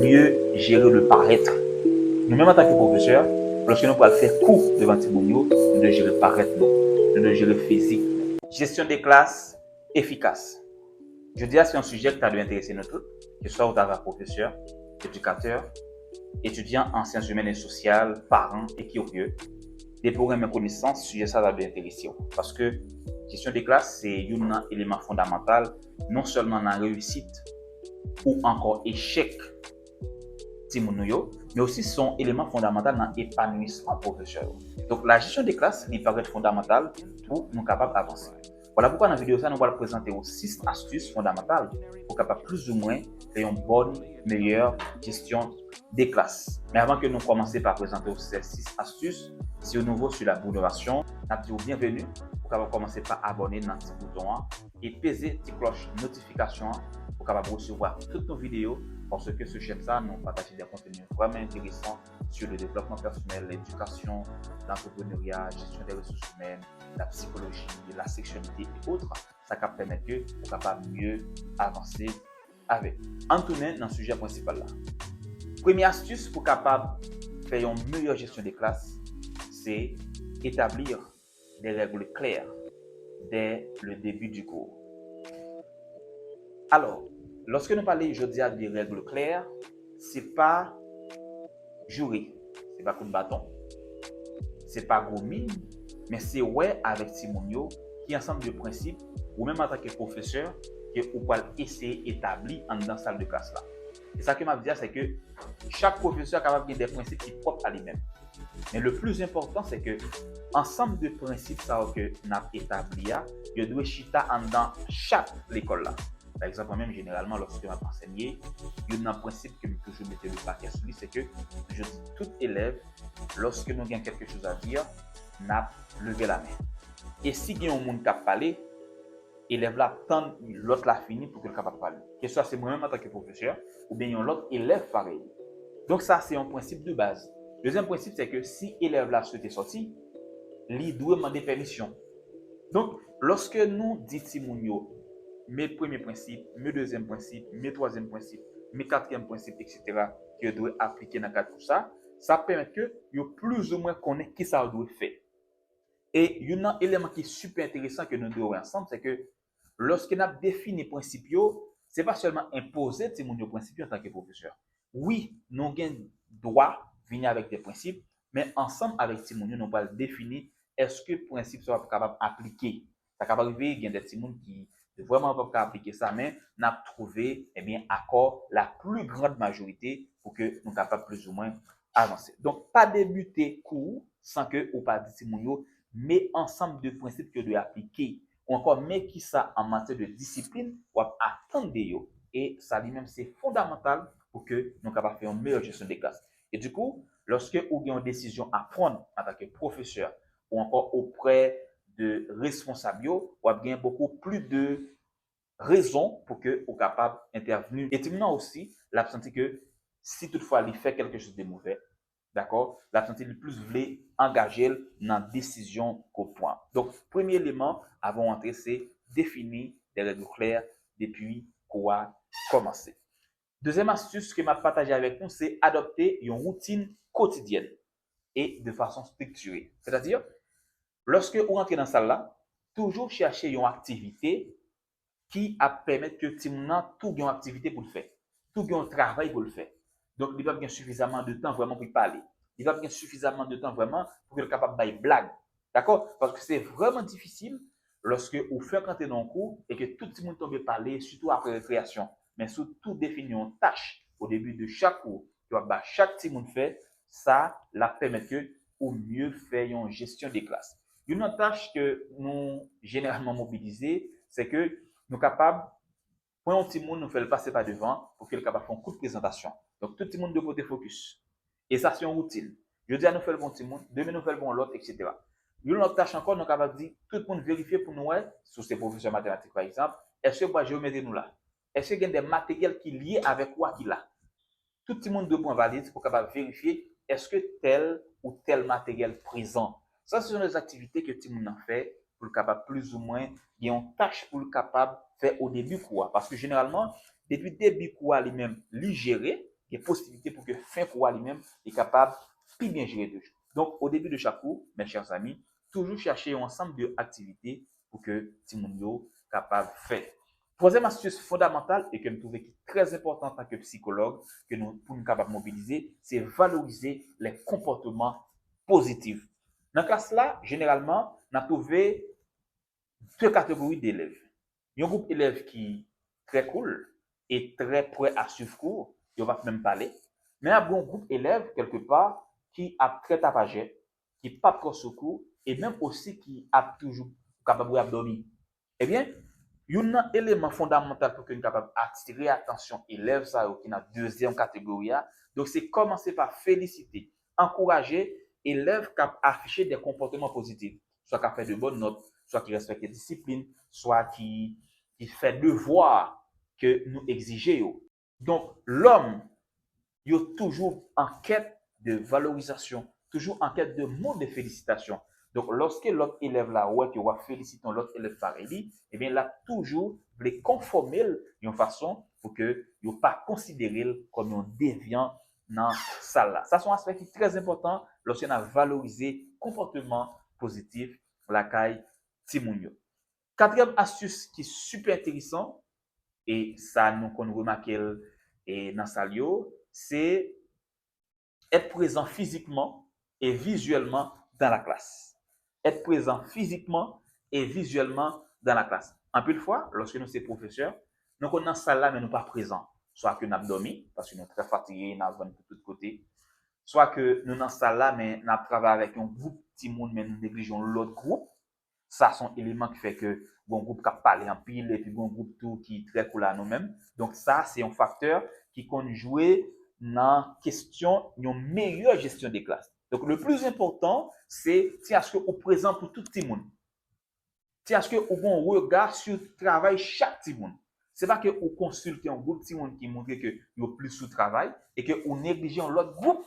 mieux gérer le paraître. Nous-mêmes en tant que professeurs, lorsque nous pouvons faire cours devant Timounio, nous devons gérer le paraître, nous devons gérer le physique. Gestion des classes efficace. Je dis que c'est un sujet qui t'a dû intéresser nous tous, que ce soit au travers professeur, éducateur, étudiants en sciences humaines et sociales, parents et curieux. Des programmes de connaissances, sujet ça va bien intéresser. Parce que gestion des classes, c'est un élément fondamental, non seulement dans la réussite ou encore échec Timounio, mais aussi son élément fondamental dans l'épanouissement professionnel. Donc la gestion des classes, il paraît fondamental pour nous capables d'avancer. Voilà pourquoi dans la vidéo, nous allons présenter 6 astuces fondamentales pour capable plus ou moins faire une bonne, meilleure gestion des classes. Mais avant que nous commencions par présenter ces 6 astuces, si vous êtes nouveau sur la Boudinnovation, nous vous bienvenue pour capable commencer par abonner dans ce bouton et peser la cloche notification pour capable recevoir toutes nos vidéos parce que ce chaîne-là, nous partageons des contenus vraiment intéressants sur le développement personnel, l'éducation, l'entrepreneuriat, la gestion des ressources humaines, la psychologie, la sexualité et autres. Ça va permettre que vous capable mieux avancer avec. En tournant dans le sujet principal là. Première astuce pour capable faire une meilleure gestion des classes, c'est établir des règles claires dès le début du cours. Alors, lorsque nous parlons aujourd'hui des règles claires, ce n'est pas jurer, ce n'est pas coup de bâton, ce n'est pas gros mine, mais c'est ouais avec Timonio qui ensemble de principes, ou même en tant que professeur, que vous pouvez essayer d'établir dans la salle de classe là. Et ça que je veux dire, c'est que chaque professeur est capable de des principes qui sont propres à lui-même. Mais le plus important, c'est que ensemble de principes que nous avons établis, il doit chita dans chaque école là. Par exemple, même généralement, lorsque je enseigné, il y a un principe que je toujours mettre le paquet sur lui, c'est que je dis tout élève, lorsque nous avons quelque chose à dire, nous lever la main. Et si il y a un monde qui a parlé, l'élève là attend l'autre l'a fini pour qu'il soit capable de parler. Que ce soit c'est moi-même en tant que professeur, ou bien il y a un autre élève pareil. Donc ça, c'est un principe de base. Deuxième principe, c'est que si l'élève là souhaite sortir, il doit demander permission. Donc, lorsque nous disons Timounio, mes premiers principes, mes deuxième principes, mes troisième principes, mes quatrième principes, etc., que doit appliquer dans le cadre de ça, ça permet que vous plus ou moins connaissez qui ça doit faire. Et il y a un élément qui est super intéressant que nous devons voir ensemble, c'est que lorsque nous avons défini les principes, ce n'est pas seulement imposer les principes en tant que professeur. Oui, nous avons le droit de venir avec des principes, mais ensemble avec Timounio, nous allons définir est-ce que les principes sont capables d'appliquer. Ça peut arriver, il y a des Timoun qui ne vraiment pas appliquer ça, mais nous avons trouvé accord la plus grande majorité pour que nous soyons capables plus ou moins avancer. Donc, pas débuter cours sans que ou pas dit Timounio, mais ensemble de principes que doit appliquer ou encore mais qui ça en matière de discipline ou attendre yo et ça lui-même c'est fondamental pour que nous soyons capables de faire une meilleure gestion des classes. Et du coup, lorsque vous avez une décision à prendre en tant que professeur ou encore auprès de responsables, vous avez beaucoup plus de raisons pour que vous soyez capable d'intervenir. Et maintenant aussi, l'absence que si toutefois il fait quelque chose de mauvais, d'accord, l'absence le plus voulait engager dans la décision qu'au point. Donc, premier élément avant d'entrer, c'est définir des règles claires depuis qu'on a commencé. Deuxième astuce que je vais partager avec nous, c'est adopter une routine quotidienne et de façon structurée. C'est-à-dire, lorsque vous rentrez dans cette salle-là, toujours chercher une activité qui a permis que Timona tout une activité pour le faire, tout un travail pour le faire. Donc, il va bien suffisamment de temps vraiment pour parler. Il va bien suffisamment de temps vraiment pour être capable de faire blague. D'accord? Parce que c'est vraiment difficile lorsque vous faites rentrer dans un cours et que tout le monde tombe parler, surtout après récréation. Mais surtout définir une tâche au début de chaque cours, que chaque petit monde fait, ça la permet que au mieux faire une gestion des classes. Une autre tâche que nous généralement mobilisons, c'est que nous sommes capables, pour un petit monde, nous faisons passer par devant pour qu'il soit capable de faire un coup de présentation. Donc, tout le monde doit porter focus. Et ça, c'est une routine. Je dis à nous faire le bon petit monde, demain nous faisons le bon l'autre, etc. Une autre tâche encore, nous sommes capables de dire, tout le monde vérifier pour nous, sur ces professeurs mathématiques par exemple, est-ce que la géométrie nous là? Est-ce qu'il y a des matériels qui sont liés avec quoi qu'il a? Tout le monde doit prendre valide pour capable vérifier est-ce que tel ou tel matériel présent. Ça, ce sont les activités que tout le monde fait pour le capable plus ou moins, il y a une tâche pour le capable faire au début quoi. Parce que généralement, depuis le début quoi lui-même, lui gérer, il y a possibilité pour que fin cours lui-même est capable de bien gérer le jeu. Donc, au début de chaque cours, mes chers amis, toujours chercher un ensemble d'activités pour que Timounio capable de faire. Troisième astuce fondamentale et que je trouve très importante en tant que psychologue, que nous pour nous capables de mobiliser, c'est valoriser les comportements positifs. Dans la classe là, généralement, on a trouvé deux catégories d'élèves. Il y a un groupe d'élèves qui est très cool et très prêt à suivre cours, il va même parler. Mais il y a un bon groupe d'élèves, quelque part, qui a très tapagé, qui n'est pas trop sur cours et même aussi qui a toujours capable de dormir. Eh bien, il y a un élément fondamental pour que nous soyons capables d'attirer l'attention élèves qui est dans la deuxième catégorie. Donc, c'est commencer par féliciter, encourager élèves qui afficher des comportements positifs, soit qui fait de bonnes notes, soit qui respecte les disciplines, soit qui fait devoir que nous exigeons. Donc, l'homme, il est toujours en quête de valorisation, toujours en quête de mots de félicitations. Donc, lorsque l'autre élève là, ouais, qui va féliciter l'autre élève pareil, eh bien, là, toujours, les conformer d'une façon pour que ne pas considérer comme un déviant dans ça là. Ça, c'est un aspect qui est très important lorsqu'on a valorisé comportement positif la caille Timounio. Quatrième astuce qui est super intéressant, et ça nous qu'on remarque dans Salio, c'est être présent physiquement et visuellement dans la classe. Être présent physiquement et visuellement dans la classe. En plus de fois, lorsque nous sommes professeurs, nous sommes dans la salle là, mais nous ne sommes pas présents. Soit que nous avons dormi, parce que nous sommes très fatigués, nous avons de tous côtés. Soit que nous sommes dans la salle là, mais nous travaillons avec un groupe petit monde, mais nous négligeons l'autre groupe. Ça, sont éléments qui fait que bon groupe qui parle en pile et puis bon groupe tout qui est très cool à nous-mêmes. Donc ça, c'est un facteur qui compte jouer dans question d'une meilleure gestion des classes. Donc le plus important, c'est à ce que vous présent pour tout le monde. C'est à ce que vous regard sur le travail chaque petit monde. C'est pas que vous consultez un groupe petit monde qui montre que vous plus sous travail et que vous négligez l'autre groupe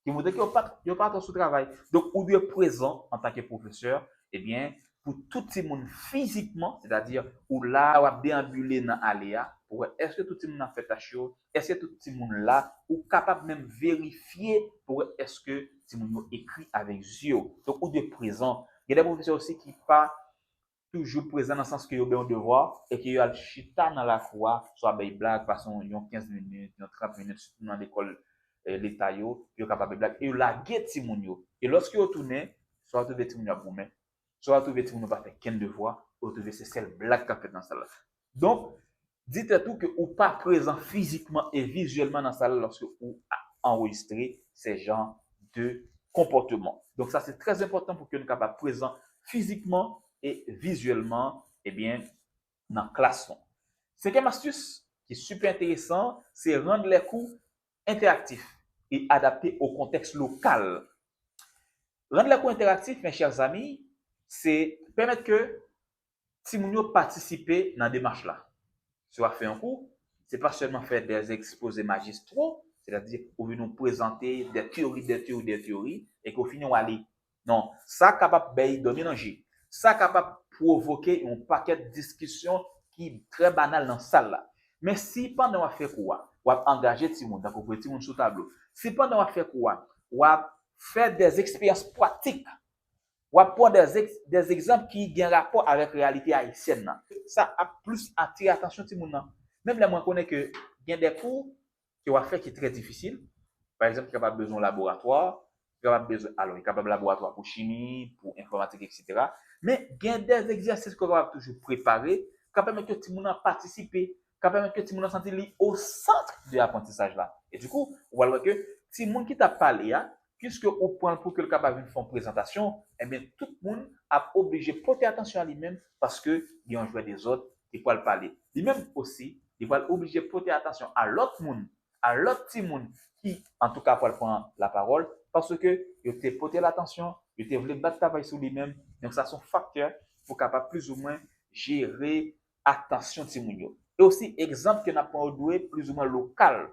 qui montre que vous pas pas sous travail. Donc vous devez présent en tant que professeur, eh bien pour tout le monde physiquement, c'est-à-dire où là, on va déambuler dans l'aléa, pour est-ce que tout le monde a fait ta chose, est-ce que tout le monde là, ou capable même vérifier pour est-ce que tout le monde écrit avec yeux. Donc, ou de présent. Il y a des professeurs aussi qui pas toujours présent dans le sens que vous avez un devoir et que vous avez le chita dans la croix, soit des blagues, façon, ils ont 15 minutes, ils ont 30 minutes, surtout dans l'école l'État, ils sont capables de blagues, et vous la guette Timounio. Et lorsque vous tournez, soit vous trouvez Timounio à vous soit vous trouvez Timounio pas fait qu'un devoir, ou vous trouvez c'est celle blague qu'a fait dans ça là. Donc, dites tout que vous pas présent physiquement et visuellement dans ça lorsque vous enregistrez ces genres de comportements. Donc, ça, c'est très important pour que nous soyons capables présent physiquement et visuellement, eh bien, dans la classe. Cinquième astuce, qui est super intéressant, c'est rendre les cours interactifs et adaptés au contexte local. Rendre les cours interactifs, mes chers amis, c'est permettre que Timounio participe dans la démarche là. Si on fait un cours, ce n'est pas seulement faire des exposés magistraux, c'est-à-dire qu'on veut nous présenter des théories, et qu'au final, on va aller. Non, ça est capable de dominer. Ça est capable de provoquer un paquet de discussions qui est très banal dans la salle là. Mais si pendant on fait quoi, on va engager tout le monde, donc on peut tout le monde sur le tableau. Si pendant on fait quoi, on va faire des expériences pratiques, on va prendre des exemples qui ont un rapport avec la réalité haïtienne. Ça a plus attiré l'attention de tout le monde. Même là, moi, je connais que il y a des cours qui va faire qui est très difficile. Par exemple, il y a besoin de laboratoire, il y a besoin, alors, il y a de laboratoire pour chimie, pour informatique, etc. Mais il y a des exercices qu'on va toujours préparer, qui permettent que tout le monde participe, qui permettent que tout le monde sente au centre de l'apprentissage là. Et du coup, on va voir que tout le monde qui t'a parlé, puisque au point pour que le capable de faire une présentation, eh bien, tout le monde a obligé de porter attention à lui-même parce que il ont joué des autres qui peuvent parler. Lui-même aussi, il va obligé de porter attention à l'autre monde, à l'autre petit monde qui, en tout cas, peut prendre la parole parce que il t'a porté l'attention, il t'a voulu battre travail sur lui-même. Donc, ça sont facteurs pour capable plus ou moins gérer attention Timounio. Et aussi, exemple que n'a pas doué plus ou moins local.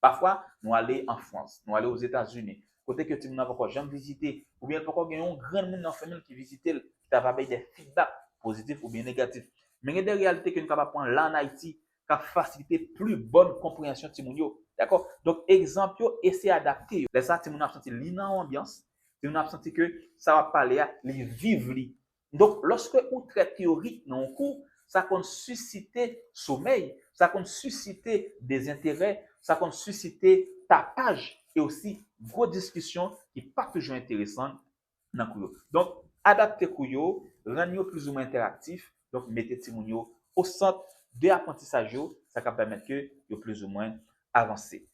Parfois, nous allons en France, nous allons aux États-Unis, côté que tu n'as pas encore jamais visité, ou bien pas encore un grand monde dans la famille qui visite, qui t'a des feedbacks positifs ou bien négatifs. Mais il y a des réalités que nous sommes capables de prendre là en Haïti, qui faciliter plus bonne compréhension de Timounio. D'accord? Donc, exemple, essayer d'adapter. Les ça, si on a senti l'in dans l'ambiance, si on a senti que ça va parler à les vivre. Donc, lorsque on traite théorique dans le cours, ça peut susciter sommeil, ça peut susciter des intérêts, ça peut susciter tapage et aussi grosse discussion qui n'est pas toujours intéressante dans le cours. Donc, adapter le cours, rendre plus ou moins interactif, donc mettez Timounio au centre de l'apprentissage, ça va permettre que vous plus ou moins avancer.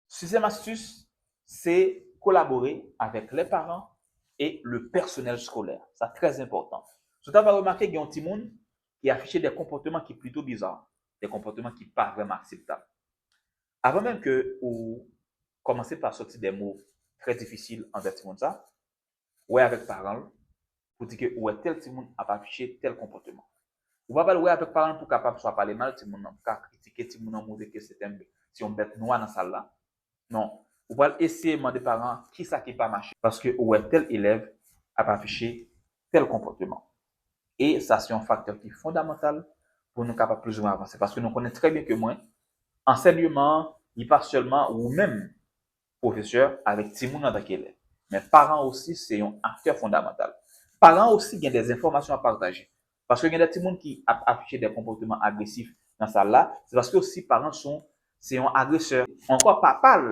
Sixième astuce, c'est collaborer avec les parents et le personnel scolaire. C'est très important. Vous avez remarqué qu'il y a un petit monde qui affiche des comportements qui sont plutôt bizarres, des comportements qui ne sont pas vraiment acceptables. Avant même que vous commencez par sortir des mots très difficiles en petit monde ça, ouais avec parents, pour dire que ouais tel petit monde a affiché tel comportement. Ou pas parler avec parents pour capable soit parler mal petit monde, pour critiquer petit monde, montrer que c'est un si on bête noir dans salle là. Non. Vous pouvez essayer de demander aux parents qui ça qui pas marché. Parce que ouais, tel élève a pas affiché tel comportement. Et ça, c'est un facteur qui est fondamental pour nous capables plus ou moins avancer. Parce que nous connaissons très bien que moi, enseignement, il pas seulement, ou même professeur, avec tout le monde en tant qu'élève. Mais parents aussi, c'est un acteur fondamental. Parents aussi, il y a des informations à partager. Parce que il y a des gens qui affichent des comportements agressifs dans ça là, c'est parce que aussi parents sont, c'est un agresseur. Encore papa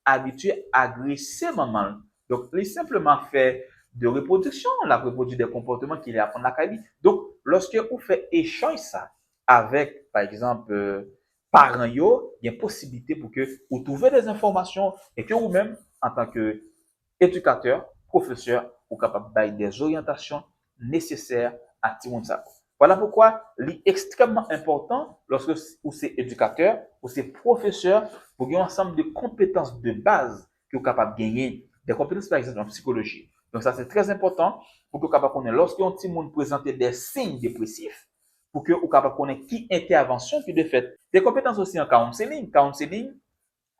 habitué à agresser maman. Donc, il simplement fait de reproduction, la reproduit des comportements qu'il apprend dans la caille. Donc, lorsque vous faites échange ça avec, par exemple, parents, il y a une possibilité pour que vous trouviez des informations et que vous-même, en tant qu'éducateur, professeur, vous capable de des orientations nécessaires à tout le monde. Voilà pourquoi il est extrêmement important lorsque vous êtes éducateur, vous êtes professeur, pour gagner un ensemble de compétences de base que vous êtes capable de gagner, des compétences par exemple en psychologie. Donc ça c'est très important pour que vous capable connaître lorsque un petit monde présente des signes dépressifs, pour que vous capable connaître qui intervention qui de fait. Des compétences aussi en counseling. Counseling,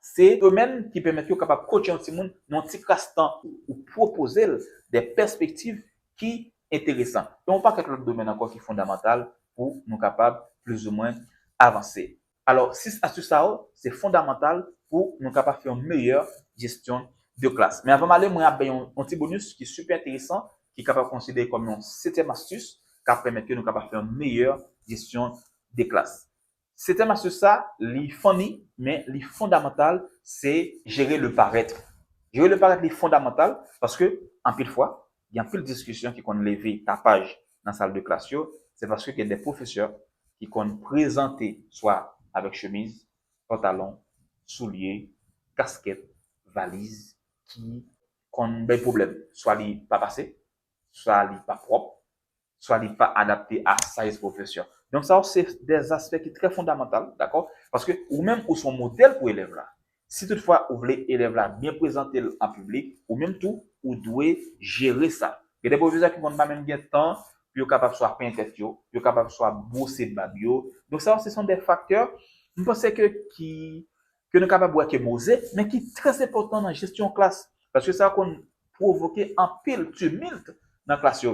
c'est domaine qui permet de capable de coacher un petit monde dans un petit temps ou proposer des perspectives qui sont intéressantes. Et on parle quelque domaine encore qui est fondamental pour nous capables plus ou moins avancer. Alors, si astuces ça, c'est fondamental pour nous capables de faire une meilleure gestion de classe. Mais avant d'aller, moi, il y a un petit bonus qui est super intéressant, qui est capable de considérer comme une septième astuce, qui permet que nous capables de faire une meilleure gestion des classes. Septième astuce ça, les funny, mais les fondamental, c'est gérer le paraître. Gérer le paraître est fondamental parce que, en pile fois, il y a un peu de discussion qui ont levé ta page dans la salle de classe, c'est parce qu'il y a des professeurs qui ont présenté soit avec chemise, pantalon, souliers, casquette, valise, qui ont des problèmes. Soit ils pas passé, soit ils pas propre, soit ils pas adapté à size professeur. Donc ça, c'est des aspects qui sont très fondamentaux, d'accord? Parce que, ou même, ou son modèle pour élève là. Si toutefois, vous voulez élève là bien présenter en public, ou même tout, vous devez gérer ça. Il y a des professeurs qui vont pas même bien de temps, puis vous capable soit peindre tête, puis capable soit bosser babio. Donc ça, ce sont des facteurs, je pense que nous capable de moser, mais qui est très important dans la gestion classe. Parce que ça va provoquer un pile tumulte dans la classe.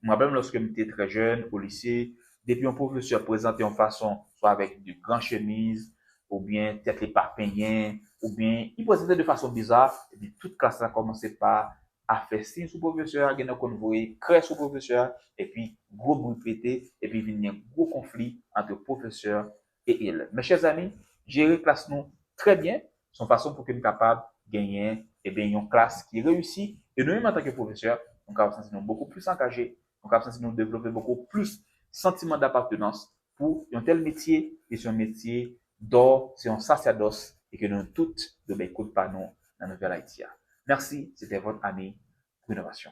Moi-même, lorsque j'étais très jeune, au lycée, depuis un professeur présenté en façon, soit avec de grandes chemises, ou bien peut-être les parpaings, ou bien il présentait de façon bizarre, et puis toute classe a commencé par à faire signe sous professeur, il y a qu'on voyait crée sous professeur, et puis gros bruit pété, et puis il y a un gros conflit entre professeur et élève. Mes chers amis, gérer classe nous très bien, son façon pour que nous capables de gagner et bien une classe qui réussit, et nous-mêmes en tant que professeur, nous sommes beaucoup plus engagés, nous sommes développer beaucoup plus sentiment d'appartenance pour un tel métier, et c'est un métier d'or, c'est un sacerdoce, et que nous toutes de m'écouter par nous dans la nouvelle Haïti. Merci, c'était votre ami pour l'innovation.